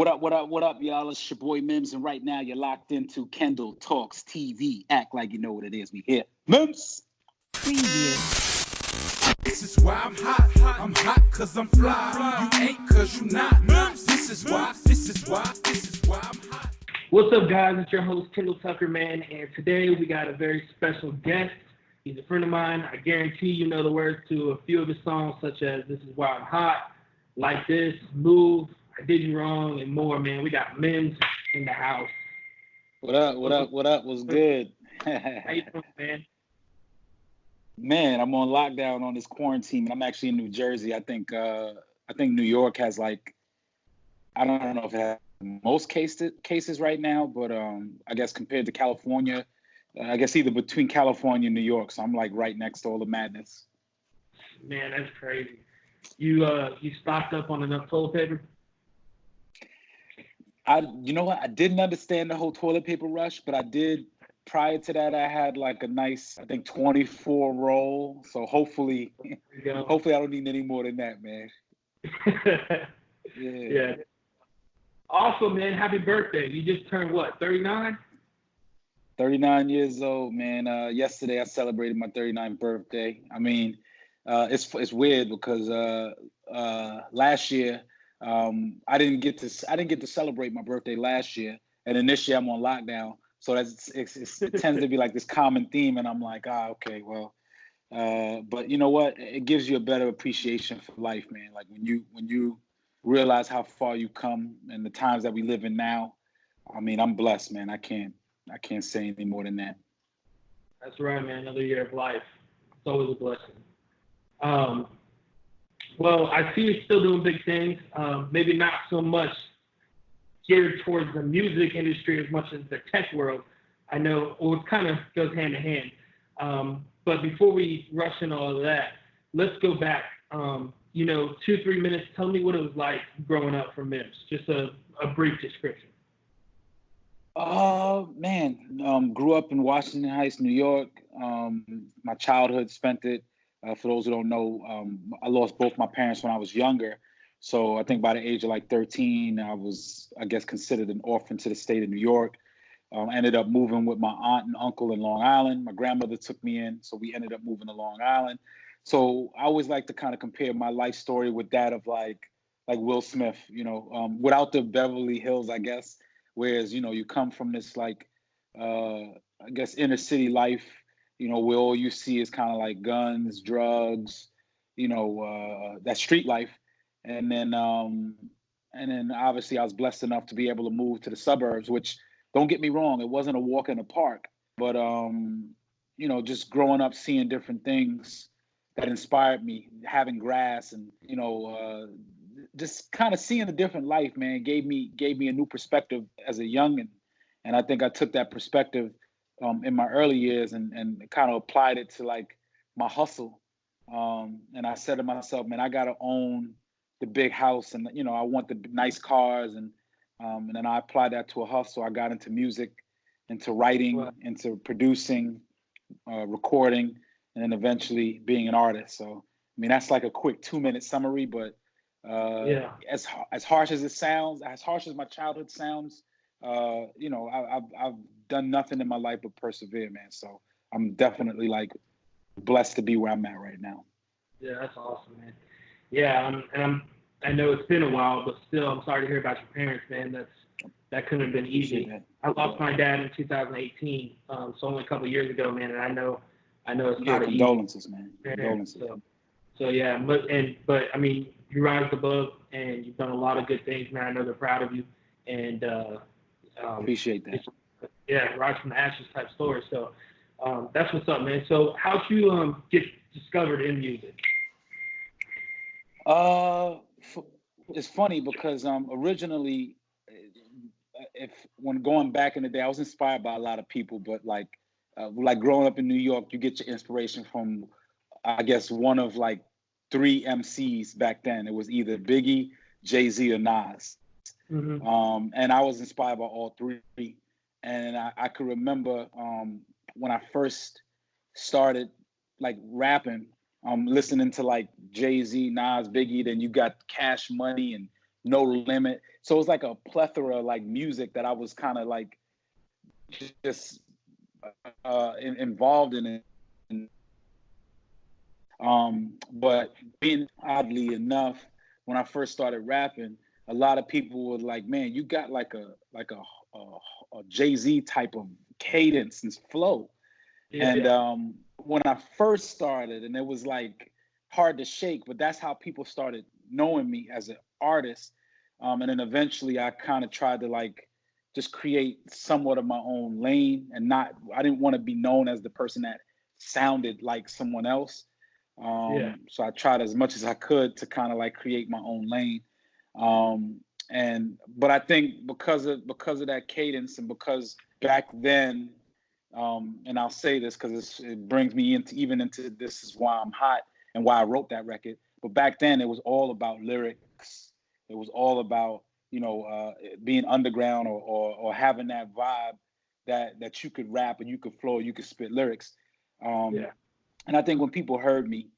What up, y'all? It's your boy MIMS, and right now you're locked into Kendall Talks TV. Act like you know what it is. We here. MIMS! Preview. This is why I'm hot cause I'm fly. You ain't cause you not. MIMS, this is why I'm hot. What's up, guys? It's your host, Kendall Tucker, man, and today we got a very special guest. He's a friend of mine. I guarantee you know the words to a few of his songs, such as This Is Why I'm Hot, Like This, Move, I Did You Wrong, and more, man. We got MIMS in the house. What up? What's good? How you doing, man? Man, I'm on lockdown on this quarantine, and I'm actually in New Jersey. I think New York has like, I don't know if it has most cases right now, but I guess compared to California, I guess either between California and New York, so I'm like right next to all the madness. Man, that's crazy. You stocked up on enough toilet paper? You know what? I didn't understand the whole toilet paper rush, but I did. Prior to that, I had like a nice, I think 24 roll. So hopefully I don't need any more than that, man. Yeah. Awesome, man. Happy birthday. You just turned what, 39? 39 years old, man. Yesterday I celebrated my 39th birthday. I mean, it's weird because last year I didn't get to celebrate my birthday last year, and then this year I'm on lockdown. So it tends to be like this common theme, and I'm like, okay, well, but you know what? It gives you a better appreciation for life, man. Like when you realize how far you come and the times that we live in now. I mean, I'm blessed, man. I can't say anything more than that. That's right, man. Another year of life. It's always a blessing. Well, I see you're still doing big things. Maybe not so much geared towards the music industry as much as the tech world. I know it kind of goes hand in hand. But before we rush into all of that, let's go back. 2-3 minutes. Tell me what it was like growing up for MIMS. Just a brief description. Man, grew up in Washington Heights, New York. My childhood spent it. For those who don't know, I lost both my parents when I was younger. So I think by the age of like 13, I was, I guess, considered an orphan to the state of New York. Ended up moving with my aunt and uncle in Long Island. My grandmother took me in, so we ended up moving to Long Island. So I always like to kind of compare my life story with that of like Will Smith, without the Beverly Hills, I guess. Whereas, you come from this like, I guess, inner city life, where all you see is kind of like guns, drugs, that street life. And then obviously I was blessed enough to be able to move to the suburbs, which, don't get me wrong, it wasn't a walk in the park, but, just growing up, seeing different things that inspired me, having grass and, just kind of seeing a different life, man, gave me a new perspective as a youngin'. And I think I took that perspective in my early years and kind of applied it to like my hustle. And I said to myself, man, I got to own the big house and, I want the nice cars. And then I applied that to a hustle. I got into music, into writing, into producing, recording, and then eventually being an artist. So, I mean, that's like a quick 2-minute summary, but as harsh as it sounds, as harsh as my childhood sounds, I've done nothing in my life but persevere, man. So I'm definitely like blessed to be where I'm at right now. Yeah, that's awesome, man. Yeah, I know it's been a while, but still, I'm sorry to hear about your parents, man. That couldn't have been easy. I lost my dad in 2018, so only a couple of years ago, man. And I know it's not easy. Condolences, man. Condolences. So yeah, but I mean, you rise above, and you've done a lot of good things, man. I know they're proud of you, and appreciate that. Yeah, rise from the ashes type story. So that's what's up, man. So how'd you get discovered in music? It's funny because originally, when going back in the day, I was inspired by a lot of people, but like growing up in New York, you get your inspiration from, I guess, one of like 3 MCs back then. It was either Biggie, Jay-Z, or Nas. Mm-hmm. And I was inspired by all 3. And I could remember when I first started like rapping, listening to like Jay-Z, Nas, Biggie, then you got Cash Money and No Limit. So it was like a plethora of like music that I was kind of like just involved in it. But being oddly enough, when I first started rapping, a lot of people were like, "Man, you got like a Jay-Z type of cadence and flow." Yeah. And when I first started, and it was like hard to shake, but that's how people started knowing me as an artist. And then eventually I kind of tried to like just create somewhat of my own lane, and I didn't want to be known as the person that sounded like someone else. So I tried as much as I could to kind of like create my own lane. But I think because of that cadence, and because back then, and I'll say this because it brings me into This Is Why I'm Hot and why I wrote that record. But back then it was all about lyrics. It was all about, being underground or having that vibe that you could rap and you could flow, you could spit lyrics. And I think when people heard me,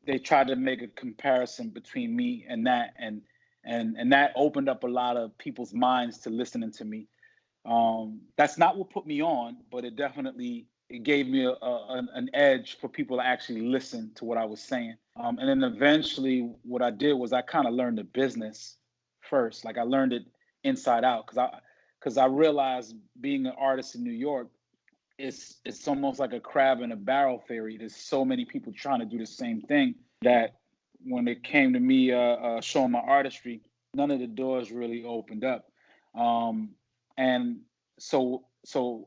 they tried to make a comparison between me and that, and that opened up a lot of people's minds to listening to me. That's not what put me on, but it gave me an edge for people to actually listen to what I was saying. And then eventually what I did was I kind of learned the business first. Like I learned it inside out because I realized being an artist in New York, it's almost like a crab in a barrel theory. There's so many people trying to do the same thing that when it came to me showing my artistry, none of the doors really opened up. And so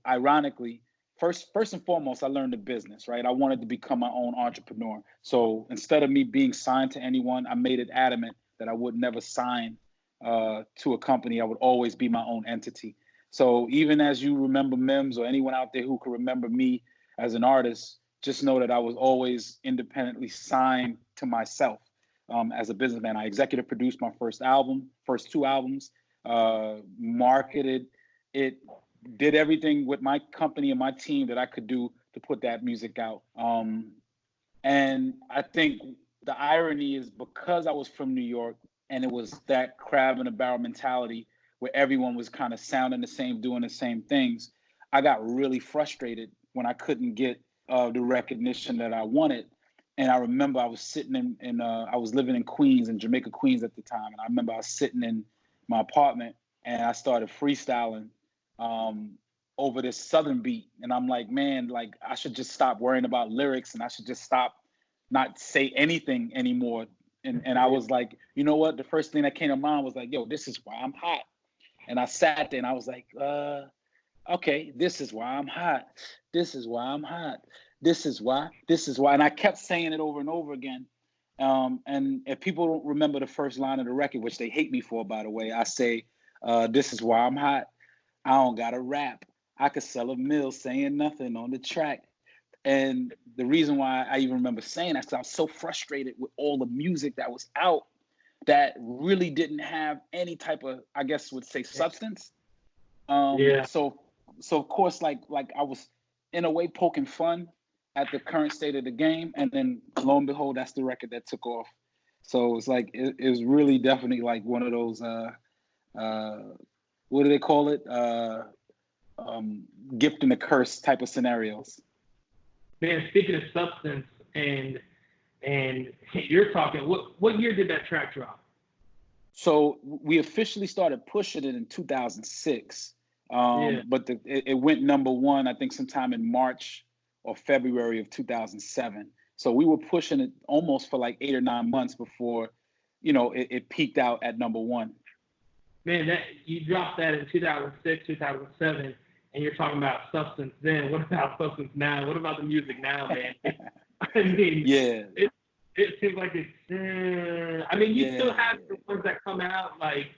ironically, first and foremost, I learned the business, right? I wanted to become my own entrepreneur. So instead of me being signed to anyone, I made it adamant that I would never sign to a company. I would always be my own entity. So even as you remember MIMS, or anyone out there who can remember me as an artist, just know that I was always independently signed to myself as a businessman. I executive produced my first two albums, marketed it, did everything with my company and my team that I could do to put that music out. And I think the irony is because I was from New York and it was that crab in a barrel mentality where everyone was kind of sounding the same, doing the same things, I got really frustrated when I couldn't get the recognition that I wanted. And I remember I was sitting I was living in Queens, in Jamaica, Queens at the time. And I remember I was sitting in my apartment and I started freestyling over this Southern beat. And I'm like, man, like I should just stop worrying about lyrics and I should just not say anything anymore. And I was like, you know what? The first thing that came to mind was like, yo, this is why I'm hot. And I sat there and I was like, okay, this is why I'm hot. This is why I'm hot. This is why. And I kept saying it over and over again. And if people don't remember the first line of the record, which they hate me for, by the way, I say, this is why I'm hot. I don't got to rap. I could sell a mill saying nothing on the track. And the reason why I even remember saying that is because I was so frustrated with all the music that was out that really didn't have any type of, I guess would say, substance. So of course, like I was in a way poking fun at the current state of the game, and then lo and behold, that's the record that took off. So it's like it was really definitely like one of those what do they call it? Gift and a curse type of scenarios. Man, speaking of substance, and you're talking, what year did that track drop? So we officially started pushing it in 2006, but it went number one, I think, sometime in March or February of 2007. So we were pushing it almost for like 8 or 9 months before, it peaked out at number one. Man, you dropped that in 2006, 2007, and you're talking about substance then. What about substance now? What about the music now, man? I mean, yeah. It seems like it's. You still have the ones that come out like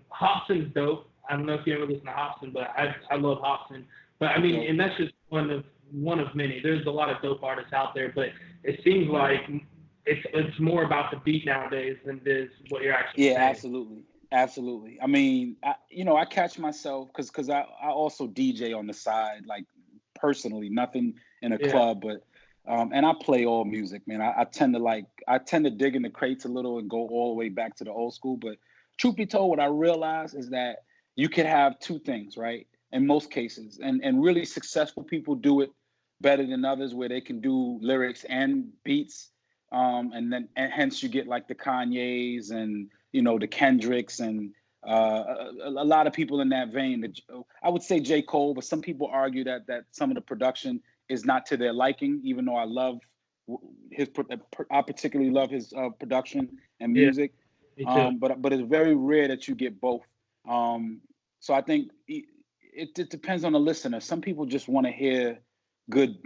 Hobson's dope. I don't know if you ever listen to Hobson, but I love Hobson. But I mean, and that's just one of many. There's a lot of dope artists out there, but it seems like it's more about the beat nowadays than it is what you're actually saying. Absolutely. I mean, I catch myself because I also DJ on the side, like personally, nothing in a club, but And I play all music, man. I tend to dig into crates a little and go all the way back to the old school. But truth be told, what I realize is that you could have two things, right? In most cases, and really successful people do it better than others, where they can do lyrics and beats, and hence you get like the Kanyes and the Kendricks and a lot of people in that vein. I would say J. Cole, but some people argue that some of the production is not to their liking, even though I particularly love his production and music. Me too. But it's very rare that you get both. So I think it depends on the listener. Some people just want to hear good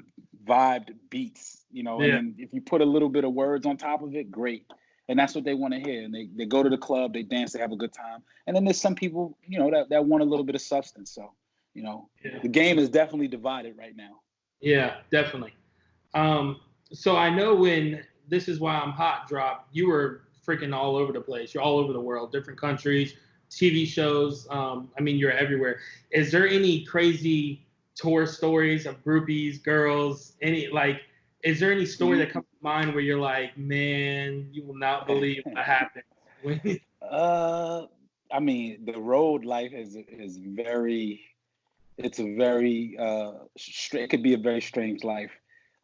vibed beats, and then if you put a little bit of words on top of it, great. And that's what they want to hear. And they go to the club, they dance, they have a good time. And then there's some people, that want a little bit of substance. So, the game is definitely divided right now. Yeah, definitely. So I know when This Is Why I'm Hot dropped, you were freaking all over the place. You're all over the world, different countries, TV shows. You're everywhere. Is there any crazy tour stories of groupies, girls, is there any story that comes to mind where you're like, man, you will not believe what happened? The road life is very, it's a very, it could be a very strange life.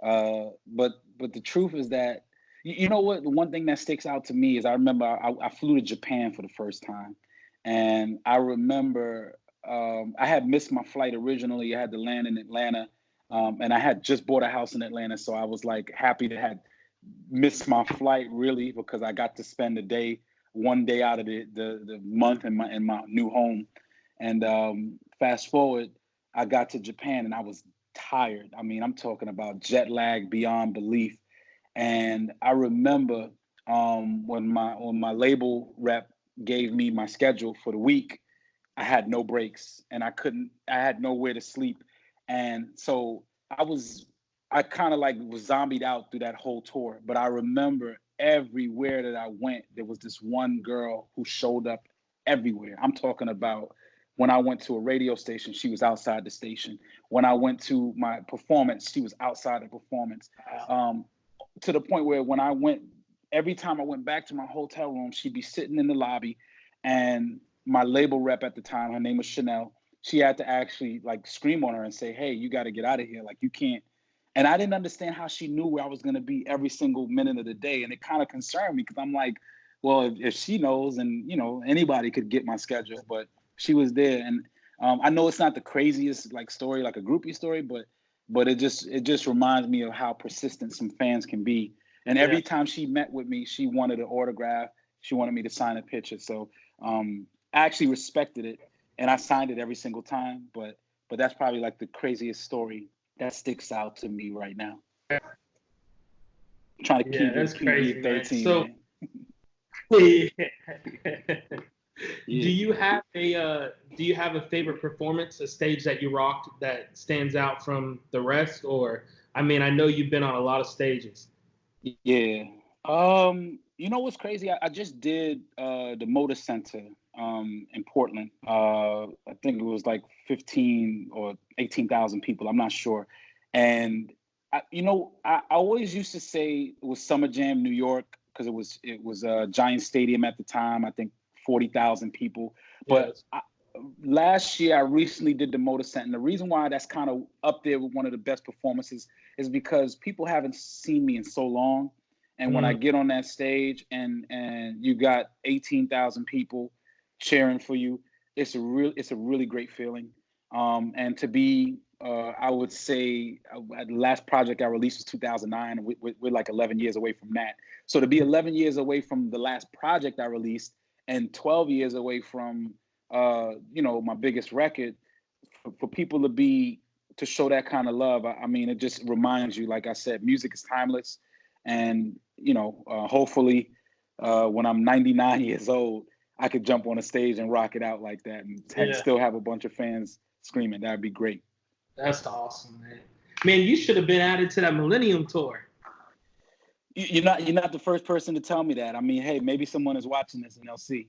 But the truth is that, you know what, the one thing that sticks out to me is I remember I flew to Japan for the first time. And I remember I had missed my flight originally. I had to land in Atlanta. And I had just bought a house in Atlanta. So I was like happy to have missed my flight, really, because I got to spend one day out of the month in my new home. And fast forward, I got to Japan and I was tired. I'm talking about jet lag beyond belief. And I remember when my label rep gave me my schedule for the week, I had no breaks and I had nowhere to sleep. And so I kind of like was zombied out through that whole tour. But I remember everywhere that I went, there was this one girl who showed up everywhere. I'm talking about when I went to a radio station, she was outside the station. When I went to my performance, she was outside the performance. To the point where every time I went back to my hotel room, she'd be sitting in the lobby, and my label rep at the time, her name was Chanel, she had to actually like scream on her and say, hey, you got to get out of here. Like, you can't. And I didn't understand how she knew where I was going to be every single minute of the day. And it kind of concerned me because I'm like, well, if she knows, and anybody could get my schedule, but she was there. And I know it's not the craziest like story, like a groupie story, but it just reminds me of how persistent some fans can be. And every time she met with me, she wanted an autograph. She wanted me to sign a picture. So I actually respected it, and I signed it every single time. But that's probably like the craziest story that sticks out to me right now. I'm trying to keep it 13. So, do you have a favorite performance, a stage that you rocked that stands out from the rest? Or, I know you've been on a lot of stages. Yeah. You know what's crazy? I just did the Motor Center in Portland. I think it was like 15 or 18,000 people. I'm not sure. And I always used to say it was Summer Jam New York because it was a giant stadium at the time. I think 40,000 people. But last year I recently did the Motor Center. And the reason why that's kind of up there with one of the best performances is because people haven't seen me in so long. And when I get on that stage and you got 18,000 people cheering for you, it's a really great feeling. And to be, I would say, the last project I released was 2009. And we're like 11 years away from that. So to be 11 years away from the last project I released and 12 years away from, my biggest record, for people to show that kind of love, it just reminds you, like I said, music is timeless. And, hopefully when I'm 99 years old, I could jump on a stage and rock it out like that and still have a bunch of fans screaming. That'd be great. That's awesome, man. Man, you should have been added to that Millennium Tour. You're not the first person to tell me that. Hey, maybe someone is watching this and they'll see.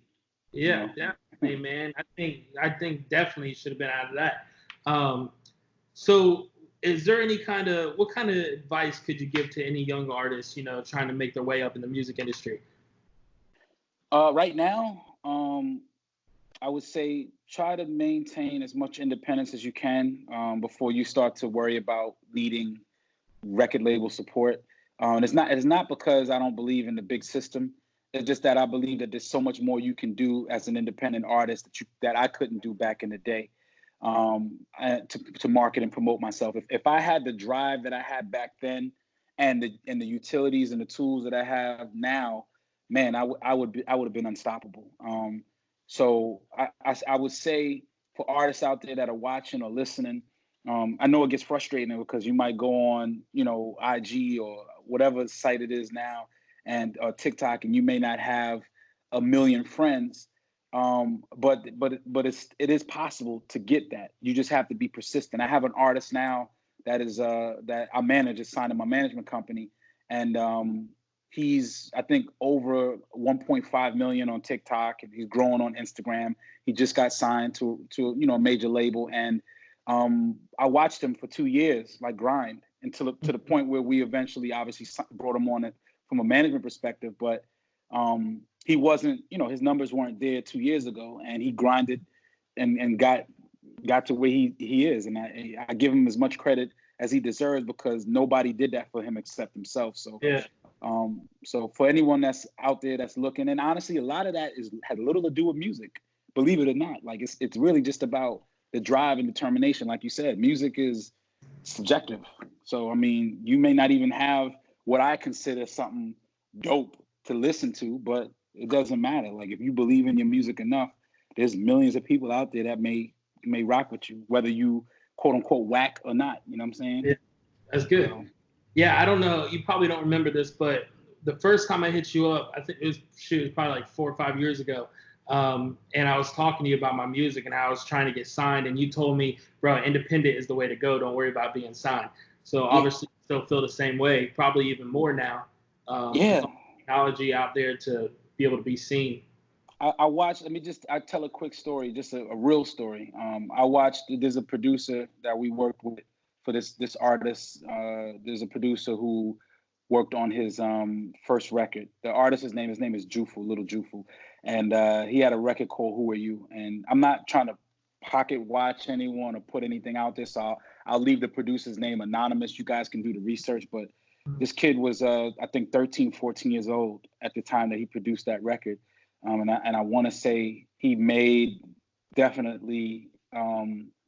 Yeah, definitely, man. I think definitely you should have been out of that. So is there what kind of advice could you give to any young artists, trying to make their way up in the music industry? Right now, I would say try to maintain as much independence as you can before you start to worry about needing record label support. And it's not because I don't believe in the big system. It's just that I believe that there's so much more you can do as an independent artist that I couldn't do back in the day to market and promote myself. If I had the drive that I had back then and the utilities and the tools that I have now, man, I would have been unstoppable. So I would say for artists out there that are watching or listening, I know it gets frustrating because you might go on, IG or whatever site it is now, and TikTok, and you may not have a million friends, but it is possible to get that. You just have to be persistent. I have an artist now that I manage, is signed to my management company, and he's, I think, over 1.5 million on TikTok, and he's growing on Instagram. He just got signed to a major label, and I watched him for 2 years, like grind, until to the point where we eventually obviously brought him on it from a management perspective. But he wasn't, his numbers weren't there 2 years ago, and he grinded and got to where he is. And I give him as much credit as he deserves because nobody did that for him except himself. So yeah. So for anyone that's out there that's looking, and honestly, a lot of that had little to do with music, believe it or not. Like it's really just about the drive and determination. Like you said, music is subjective. So, I mean, you may not even have what I consider something dope to listen to, but it doesn't matter. Like if you believe in your music enough, there's millions of people out there that may rock with you, whether you quote unquote whack or not. You know what I'm saying? Yeah, that's good. Yeah, I don't know. You probably don't remember this, but the first time I hit you up, I think it was probably like 4 or 5 years ago. And I was talking to you about my music and how I was trying to get signed. And you told me, bro, independent is the way to go. Don't worry about being signed. So obviously you still feel the same way, probably even more now. There's technology out there to be able to be seen. I watched, I tell a quick story, just a real story. I watched, there's a producer that we worked with for this artist. There's a producer who worked on his first record. The artist's name is Jufu, Little Jufu. And he had a record called Who Are You? And I'm not trying to pocket watch anyone or put anything out there, so I'll leave the producer's name anonymous. You guys can do the research, but this kid was, I think, 13, 14 years old at the time that he produced that record. And I want to say he made definitely,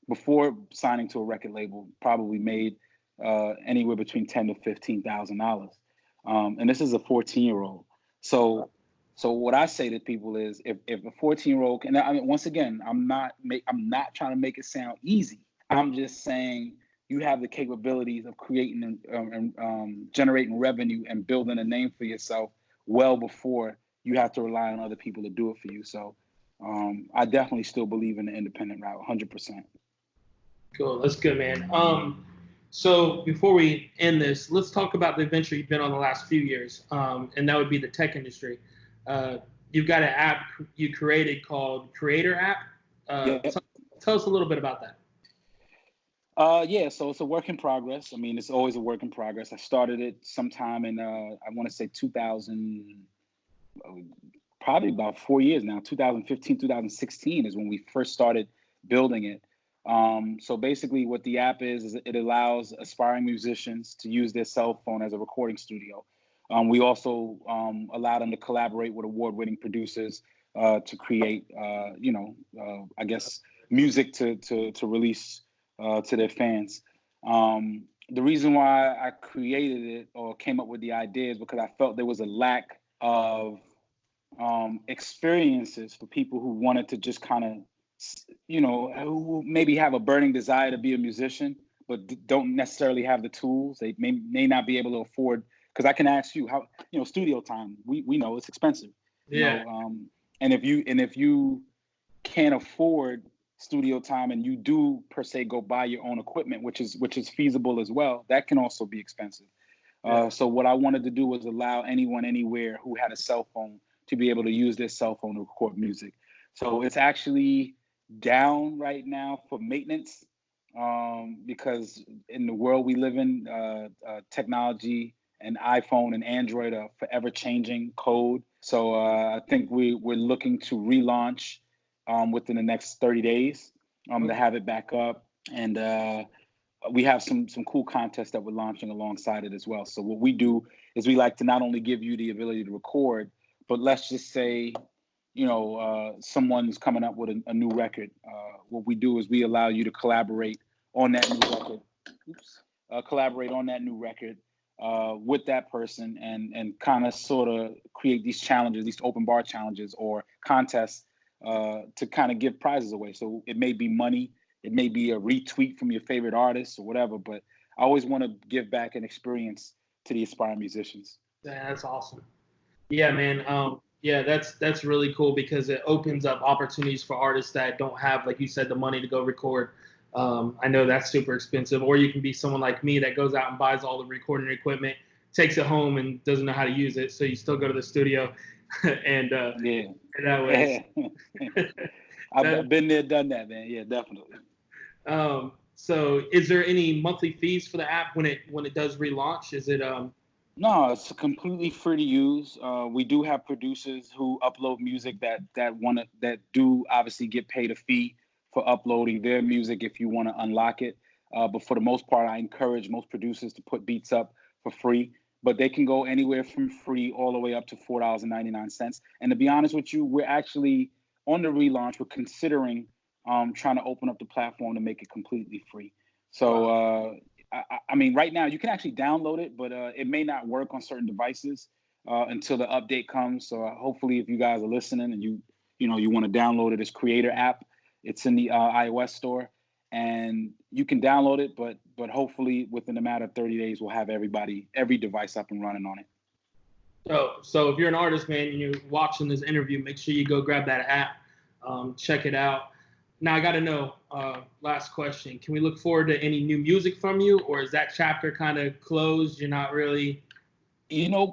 before signing to a record label, probably made anywhere between $10,000 to $15,000. And this is a 14-year-old. So what I say to people is, if a 14-year-old can, I mean, once again, I'm not trying to make it sound easy. I'm just saying you have the capabilities of creating and generating revenue and building a name for yourself well before you have to rely on other people to do it for you. So I definitely still believe in the independent route, 100%. Cool, that's good, man. So before we end this, let's talk about the adventure you've been on the last few years, and that would be the tech industry. You've got an app you created called Cre8tor app. Tell us a little bit about that. So it's a work in progress. I mean, it's always a work in progress. I started it sometime in, I want to say 2000, probably about 4 years now. 2015, 2016 is when we first started building it. So basically what the app is it allows aspiring musicians to use their cell phone as a recording studio. We also allow them to collaborate with award-winning producers to create, I guess, music to release to their fans. The reason why I created it or came up with the idea is because I felt there was a lack of experiences for people who wanted to just kind of, who maybe have a burning desire to be a musician, but don't necessarily have the tools. They may not be able to afford, because I can ask you how, studio time, we know it's expensive. Yeah. And if you can't afford studio time and you do per se go buy your own equipment, which is feasible as well, that can also be expensive. So what I wanted to do was allow anyone anywhere who had a cell phone to be able to use their cell phone to record music. So it's actually down right now for maintenance. because in the world we live in, technology and iPhone and Android are forever changing code. So I think we're looking to relaunch within the next 30 days to have it back up. And we have some cool contests that we're launching alongside it as well. So what we do is we like to not only give you the ability to record, but let's just say, someone's coming up with a new record. What we do is we allow you to collaborate on that new record. Collaborate on that new record with that person and kind of sort of create these challenges, these open bar challenges or contests to kind of give prizes away. So it may be money, it may be a retweet from your favorite artist or whatever, but I always want to give back an experience to the aspiring musicians. Yeah, that's awesome. Yeah, man. Yeah, that's really cool because it opens up opportunities for artists that don't have, like you said, the money to go record. I know that's super expensive. Or you can be someone like me that goes out and buys all the recording equipment, takes it home, and doesn't know how to use it. So you still go to the studio and that way. I've been there, done that, man. Yeah, definitely. So is there any monthly fees for the app when it does relaunch? Is it No, it's completely free to use. We do have producers who upload music that do obviously get paid a fee for uploading their music if you want to unlock it. But for the most part, I encourage most producers to put beats up for free. But they can go anywhere from free all the way up to $4.99. And to be honest with you, we're actually on the relaunch. We're considering trying to open up the platform to make it completely free. So. I mean, right now you can actually download it, but it may not work on certain devices until the update comes. So hopefully, if you guys are listening and you want to download it, it's Cre8tor app. It's in the iOS store, and you can download it. But hopefully, within a matter of 30 days, we'll have every device up and running on it. So if you're an artist, man, and you're watching this interview, make sure you go grab that app, check it out. Now I got to know, last question, can we look forward to any new music from you, or is that chapter kind of closed? You're not really...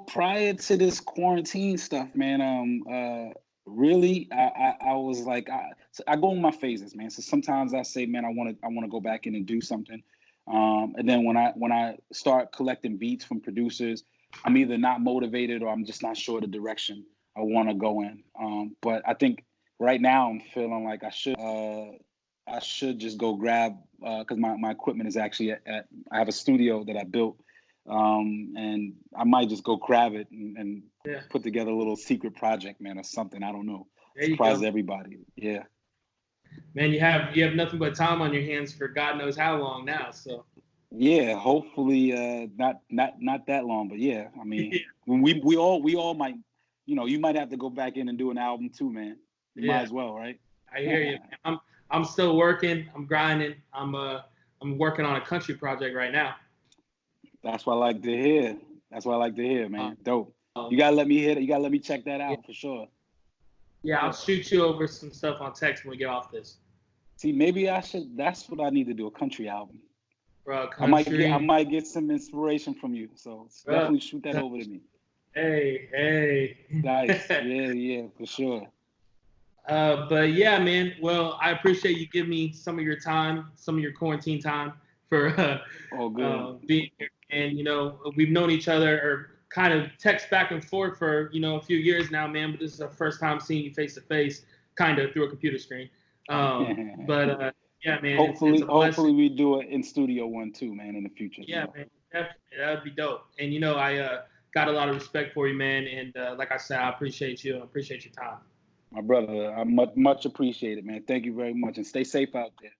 Prior to this quarantine stuff, man, really, I was like, I go in my phases, man. So sometimes I say, man, I want to go back in and do something. And then when I start collecting beats from producers, I'm either not motivated or I'm just not sure the direction I want to go in. But I think right now I'm feeling like I should just go grab, because my equipment is actually I have a studio that I built, and I might just go grab it and put together a little secret project, man, or something. I don't know. Surprise everybody. Yeah. Man, you have nothing but time on your hands for God knows how long now. So. Yeah, hopefully not that long, but yeah, I mean, we all might, you might have to go back in and do an album too, man. You might as well, right? I hear you. I'm still working. I'm grinding. I'm working on a country project right now. That's what I like to hear. Man. Dope. You gotta let me hear it. You gotta let me check that out for sure. Yeah, I'll shoot you over some stuff on text when we get off this. See, maybe I should. That's what I need to do. A country album. Bro, country. I might get some inspiration from you. So definitely shoot that over to me. Hey. Nice. Yeah, for sure. But yeah, man. Well, I appreciate you giving me some of your time, some of your quarantine time for being here. And we've known each other or kind of text back and forth for a few years now, man. But this is our first time seeing you face to face, kind of through a computer screen. But yeah, man. Hopefully we do it in studio one too, man, in the future. Yeah, man. Definitely, that would be dope. And I got a lot of respect for you, man. And like I said, I appreciate you. I appreciate your time. My brother, I much appreciate it, man. Thank you very much, and stay safe out there.